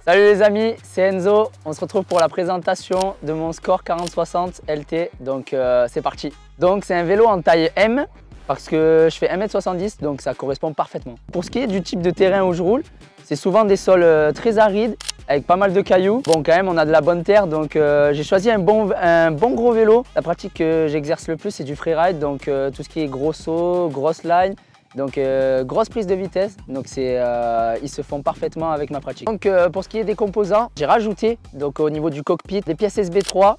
Salut les amis, c'est Enzo. On se retrouve pour la présentation de mon Score 40-60 LT. Donc c'est parti. Donc c'est un vélo en taille M parce que je fais 1m70 donc ça correspond parfaitement. Pour ce qui est du type de terrain où je roule, c'est souvent des sols très arides avec pas mal de cailloux. Bon quand même on a de la bonne terre donc j'ai choisi un bon gros vélo. La pratique que j'exerce le plus c'est du freeride donc tout ce qui est gros saut, grosse line. Donc grosse prise de vitesse, donc ils se font parfaitement avec ma pratique. Donc pour ce qui est des composants, j'ai rajouté donc au niveau du cockpit des pièces SB3,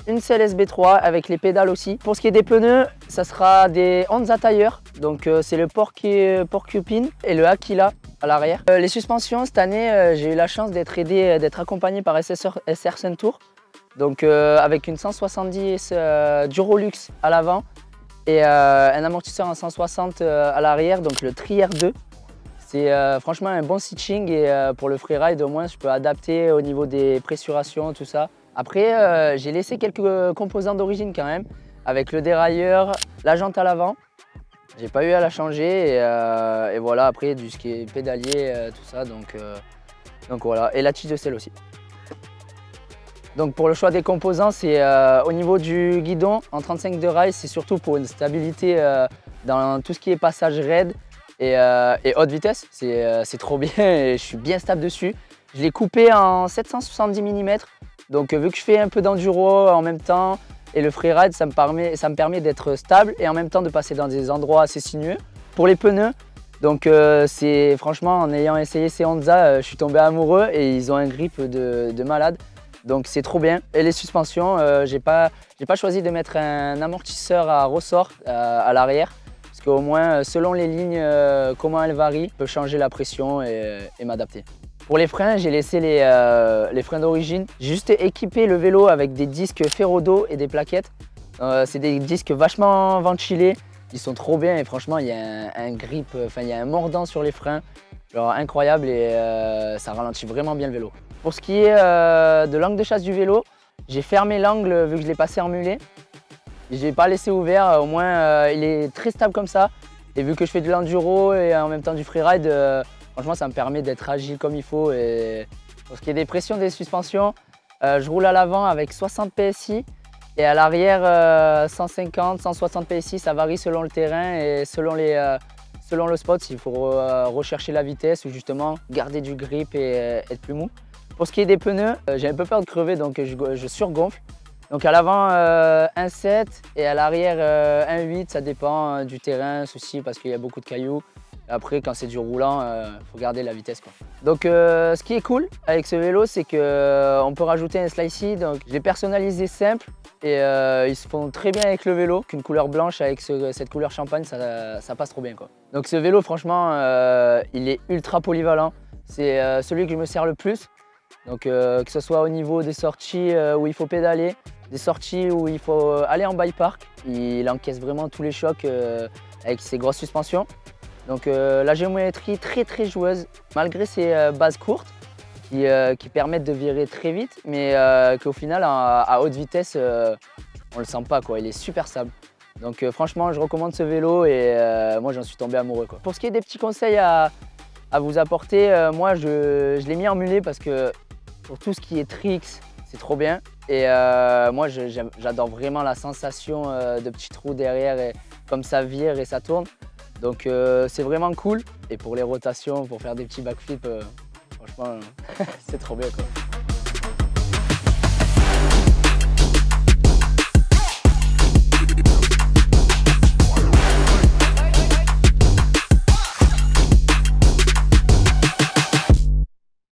une selle SB3 avec les pédales aussi. Pour ce qui est des pneus, ça sera des Honda Tire, donc c'est le Porcupine et le Aquila à l'arrière. Les suspensions, cette année, j'ai eu la chance d'être accompagné par SR Suntour, donc avec une 170 Durolux à l'avant. Et un amortisseur en 160 à l'arrière, donc le Trier 2. C'est franchement un bon stitching et pour le freeride au moins je peux adapter au niveau des pressurations, tout ça. Après j'ai laissé quelques composants d'origine quand même, avec le dérailleur, la jante à l'avant. J'ai pas eu à la changer et voilà, après du ski est pédalier, tout ça, donc voilà. Et la tige de selle aussi. Donc pour le choix des composants, c'est au niveau du guidon en 35 de rail, c'est surtout pour une stabilité dans tout ce qui est passage raide et haute vitesse. C'est trop bien et je suis bien stable dessus. Je l'ai coupé en 770 mm, donc vu que je fais un peu d'enduro en même temps et le freeride, ça me permet d'être stable et en même temps de passer dans des endroits assez sinueux. Pour les pneus, donc c'est franchement en ayant essayé ces Honda, je suis tombé amoureux et ils ont un grip de malade. Donc c'est trop bien. Et les suspensions, j'ai pas choisi de mettre un amortisseur à ressort à l'arrière. Parce qu'au moins, selon les lignes, comment elles varient, je peux changer la pression et m'adapter. Pour les freins, j'ai laissé les freins d'origine. J'ai juste équipé le vélo avec des disques Ferrodo et des plaquettes. C'est des disques vachement ventilés. Ils sont trop bien et franchement, il y a un grip, il y a un mordant sur les freins. Genre incroyable et ça ralentit vraiment bien le vélo. Pour ce qui est de l'angle de chasse du vélo, j'ai fermé l'angle vu que je l'ai passé en mulet. Je ne l'ai pas laissé ouvert, au moins il est très stable comme ça. Et vu que je fais de l'enduro et en même temps du freeride, franchement ça me permet d'être agile comme il faut. Et pour ce qui est des pressions des suspensions, je roule à l'avant avec 60 PSI et à l'arrière 150, 160 PSI, ça varie selon le terrain et selon le spot, il faut rechercher la vitesse ou justement garder du grip et être plus mou. Pour ce qui est des pneus, j'ai un peu peur de crever donc je surgonfle. Donc à l'avant 1,7 et à l'arrière 1,8, ça dépend du terrain, ceci parce qu'il y a beaucoup de cailloux. Après quand c'est du roulant, il faut garder la vitesse, quoi. Donc ce qui est cool avec ce vélo, c'est qu'on peut rajouter un slicey. Donc je l'ai personnalisé simple et ils se font très bien avec le vélo. Qu'une couleur blanche avec cette couleur champagne, ça passe trop bien, quoi. Donc ce vélo franchement, il est ultra polyvalent. C'est celui que je me sers le plus. Donc que ce soit au niveau des sorties où il faut pédaler, des sorties où il faut aller en bike park, il encaisse vraiment tous les chocs avec ses grosses suspensions. Donc la géométrie très joueuse, malgré ses bases courtes qui permettent de virer très vite, mais qu'au final à haute vitesse on le sent pas, quoi. Il est super stable. Donc franchement je recommande ce vélo et moi j'en suis tombé amoureux, quoi. Pour ce qui est des petits conseils à vous apporter, moi je l'ai mis en mulet parce que pour tout ce qui est tricks, c'est trop bien. Et moi j'adore vraiment la sensation de petits trous derrière et comme ça vire et ça tourne. Donc c'est vraiment cool. Et pour les rotations, pour faire des petits backflips, franchement c'est trop bien, quoi.